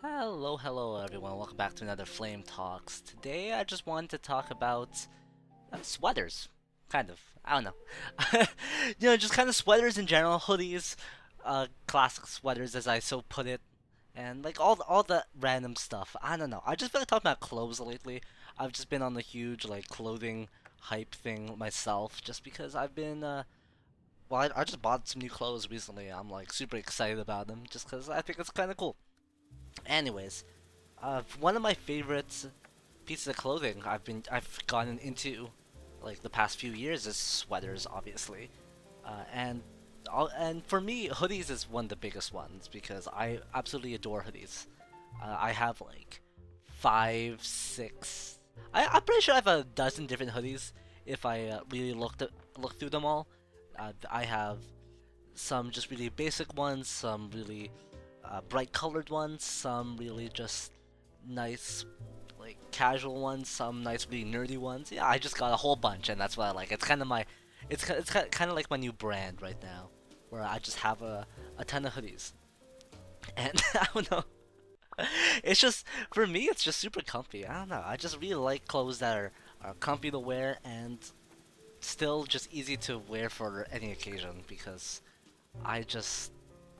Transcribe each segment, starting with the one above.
Hello everyone. Welcome back to another Flame Talks. Today I just wanted to talk about sweaters. Kind of. I don't know. Just kind of sweaters in general, hoodies, classic sweaters as I so put it, and like all the random stuff. I don't know. I just feel like talking about clothes lately. I've just been on the huge like clothing hype thing myself just because I've been I just bought some new clothes recently. I'm like super excited about them just because I think it's kind of cool. Anyways, one of my favorite pieces of clothing I've gotten into like the past few years is sweaters, obviously, and for me, hoodies is one of the biggest ones because I absolutely adore hoodies. I have like five, six. I'm pretty sure I have a dozen different hoodies if I really look through them all. I have some just really basic ones, some really bright colored ones, some really just nice, like casual ones, some nice really nerdy ones. Yeah, I just got a whole bunch, and that's what I like. It's kind of like my new brand right now, where I just have a ton of hoodies, and I don't know. It's just for me, it's just super comfy. I don't know. I just really like clothes that are comfy to wear and still just easy to wear for any occasion because I just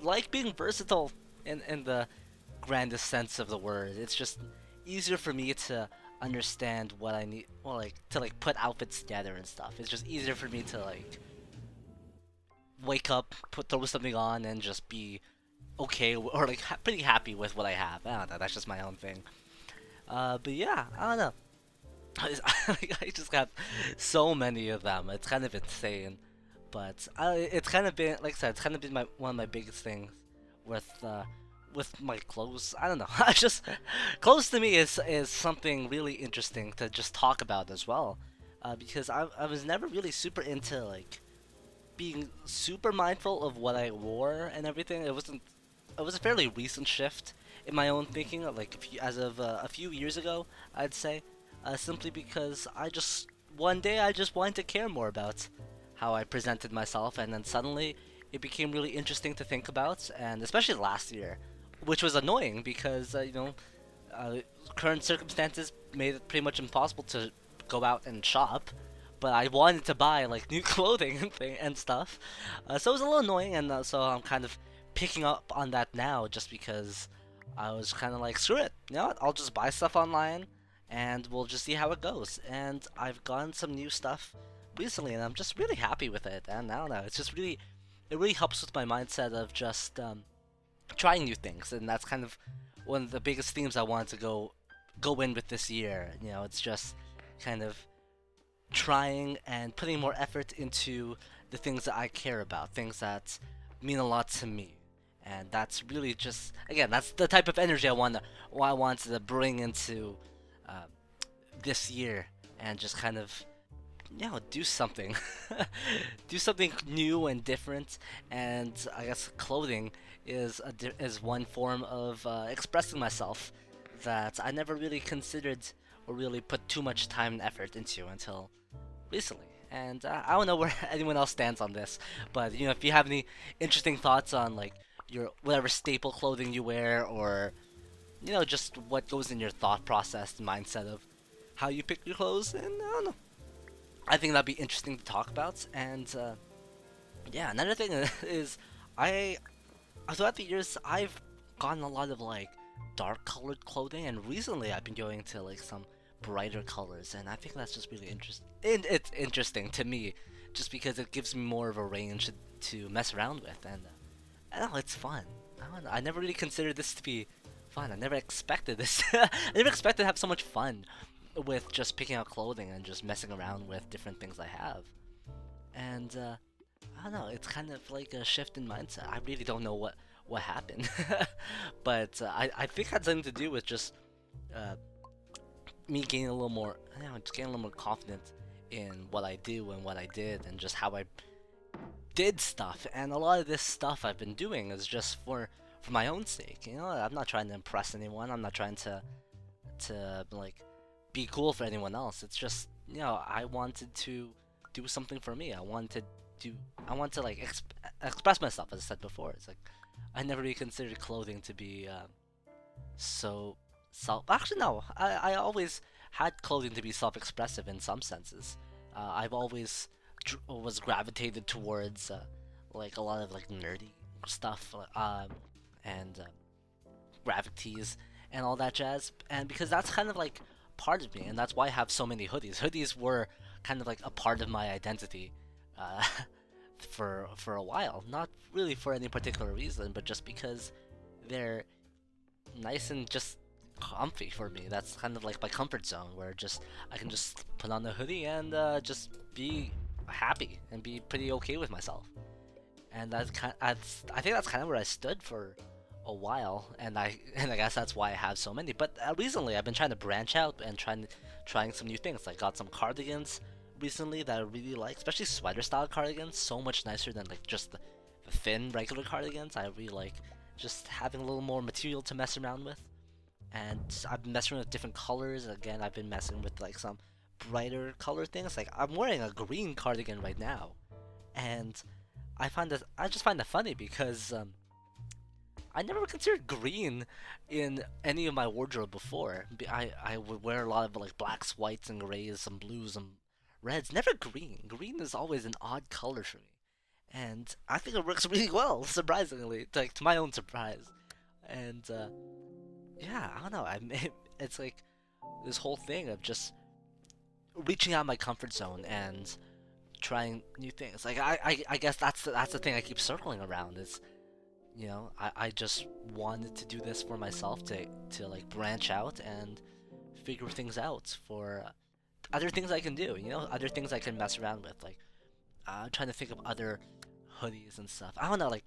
like being versatile in the grandest sense of the word. It's just easier for me to understand what I need, well, like to like put outfits together and stuff. It's just easier for me to like wake up, throw something on, and just be okay or like pretty happy with what I have. I don't know. That's just my own thing. But yeah, I don't know. I just have so many of them. It's kind of insane. But it's kind of been, like I said, it's kind of been one of my biggest things with with my clothes. I don't know. I just clothes to me is something really interesting to just talk about as well, because I was never really super into like being super mindful of what I wore and everything. It was a fairly recent shift in my own thinking, like as of a few years ago, I'd say, simply because one day I just wanted to care more about how I presented myself, and then suddenly it became really interesting to think about, and especially last year, which was annoying because uh, current circumstances made it pretty much impossible to go out and shop. But I wanted to buy like new clothing and stuff, so it was a little annoying, and so I'm kind of picking up on that now, just because I was kind of like, screw it, you know what? I'll just buy stuff online, and we'll just see how it goes. And I've gotten some new stuff recently, and I'm just really happy with it. And I don't know, it really helps with my mindset of just trying new things, and that's kind of one of the biggest themes I wanted to go in with this year. It's just kind of trying and putting more effort into the things that I care about, things that mean a lot to me. And that's really just, again, that's the type of energy I wanted to bring into uh, this year, and just kind of do something, do something new and different. And I guess clothing is one form of expressing myself that I never really considered or really put too much time and effort into until recently. And I don't know where anyone else stands on this, but if you have any interesting thoughts on like your whatever staple clothing you wear, or just what goes in your thought process and mindset of how you pick your clothes, and I don't know, I think that'd be interesting to talk about. And yeah, another thing is I throughout the years I've gotten a lot of like dark colored clothing, and recently I've been going to like some brighter colors, and I think that's just really interesting. And it's interesting to me, just because it gives me more of a range to mess around with, and I don't know, it's fun. I don't know, I never really considered this to be fun. I never expected this. I never expected to have so much fun with just picking out clothing and just messing around with different things I have. And I don't know, it's kind of like a shift in mindset. I really don't know what happened, but I think it had something to do with just uh, me getting a little more, just getting a little more confident in what I do and what I did, and just how I did stuff. And a lot of this stuff I've been doing is just for my own sake. I'm not trying to impress anyone. I'm not trying to like be cool for anyone else. It's just I wanted to do something for me. I want to like express myself, as I said before. It's like I never really considered clothing to be so actually no, I always had clothing to be self-expressive in some senses. I've always was gravitated towards like a lot of like nerdy stuff, and graphic tees and all that jazz. And because that's kind of like part of me, and that's why I have so many hoodies. Hoodies were kind of like a part of my identity uh, for a while. Not really for any particular reason, but just because they're nice and just comfy for me. That's kind of like my comfort zone, where just I can just put on a hoodie and just be happy and be pretty okay with myself. And I think that's kind of where I stood for a while, and I guess that's why I have so many. But recently, I've been trying to branch out and trying some new things. I got some cardigans recently that I really like, especially sweater style cardigans. So much nicer than like just the thin regular cardigans. I really like just having a little more material to mess around with. And I've been messing with different colors. Again, I've been messing with like some brighter color things. Like I'm wearing a green cardigan right now, and I just find that funny because I never considered green in any of my wardrobe before. I would wear a lot of like blacks, whites, and grays, some blues and reds. Never green. Green is always an odd color for me, and I think it works really well, surprisingly, like to my own surprise. And yeah, I don't know. It's like this whole thing of just reaching out my comfort zone and trying new things. Like I guess that's the thing I keep circling around is, I just wanted to do this for myself to like branch out and figure things out for other things I can do, other things I can mess around with, like trying to think of other hoodies and stuff. I don't know, like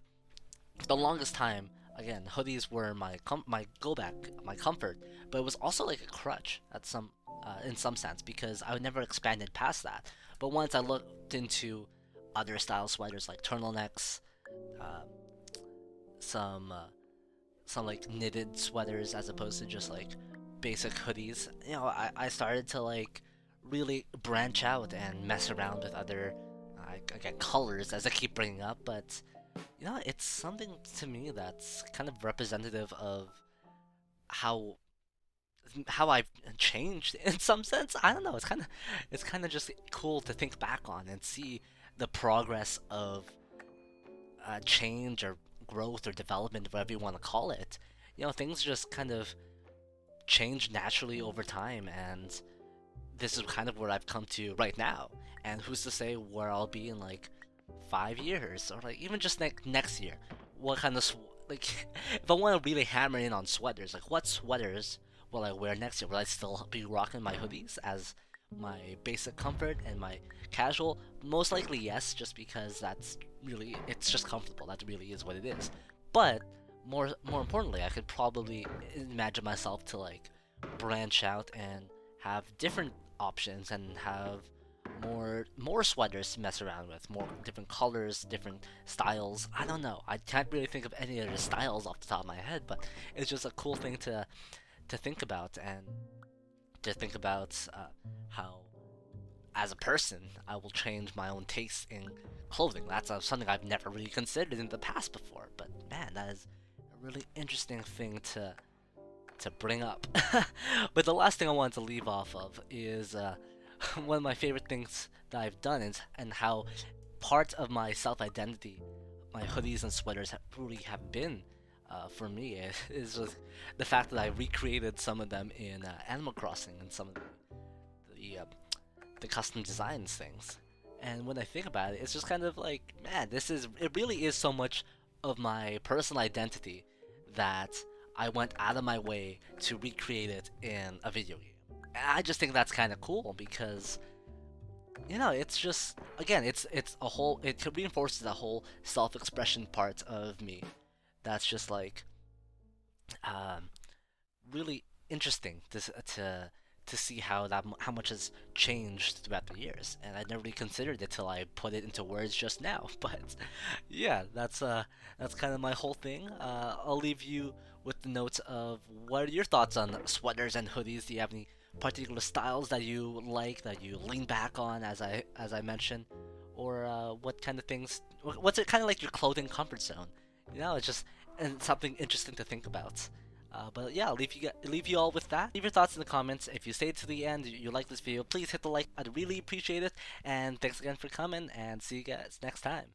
the longest time, again, hoodies were my go back, my comfort, but it was also like a crutch at some in some sense because I never expanded past that. But once I looked into other style sweaters like turtlenecks, uh, some uh, some like knitted sweaters as opposed to just like basic hoodies, I started to like really branch out and mess around with other again colors as I keep bringing up, but it's something to me that's kind of representative of how I've changed in some sense. I don't know. It's kind of just cool to think back on and see the progress of change or growth or development, whatever you want to call it. Things just kind of change naturally over time, and this is kind of where I've come to right now. And who's to say where I'll be in like 5 years or like even just next year? What kind of like if I want to really hammer in on sweaters, like what sweaters will I wear next year? Will I still be rocking my hoodies as my basic comfort and my casual? Most likely yes, just because it's just comfortable. That really is what it is. But more importantly, I could probably imagine myself to like branch out and have different options and have more sweaters to mess around with, more different colors, different styles. I don't know. I can't really think of any other styles off the top of my head, but it's just a cool thing to think about, and to think about how as a person I will change my own taste in clothing. That's something I've never really considered in the past before, but man, that is a really interesting thing to bring up. But the last thing I wanted to leave off of is one of my favorite things that I've done is and how part of my self-identity, my hoodies and sweaters really have been for me is with the fact that I recreated some of them in Animal Crossing and some of the the custom designs things. And when I think about it, it's just kind of like, man, it really is so much of my personal identity that I went out of my way to recreate it in a video game. And I just think that's kind of cool because it's just again, it's a whole it reinforces the whole self-expression part of me. That's just like um, really interesting to see how much has changed throughout the years, and I never really considered it till I put it into words just now. But yeah, that's kind of my whole thing. I'll leave you with the notes of what are your thoughts on sweaters and hoodies. Do you have any particular styles that you like that you lean back on, as I mentioned, or what kind of things? What's it kind of like your clothing comfort zone? It's just and something interesting to think about. But yeah, leave you all with that. Leave your thoughts in the comments. If you stayed to the end, you like this video, please hit the like. I'd really appreciate it. And thanks again for coming, and see you guys next time.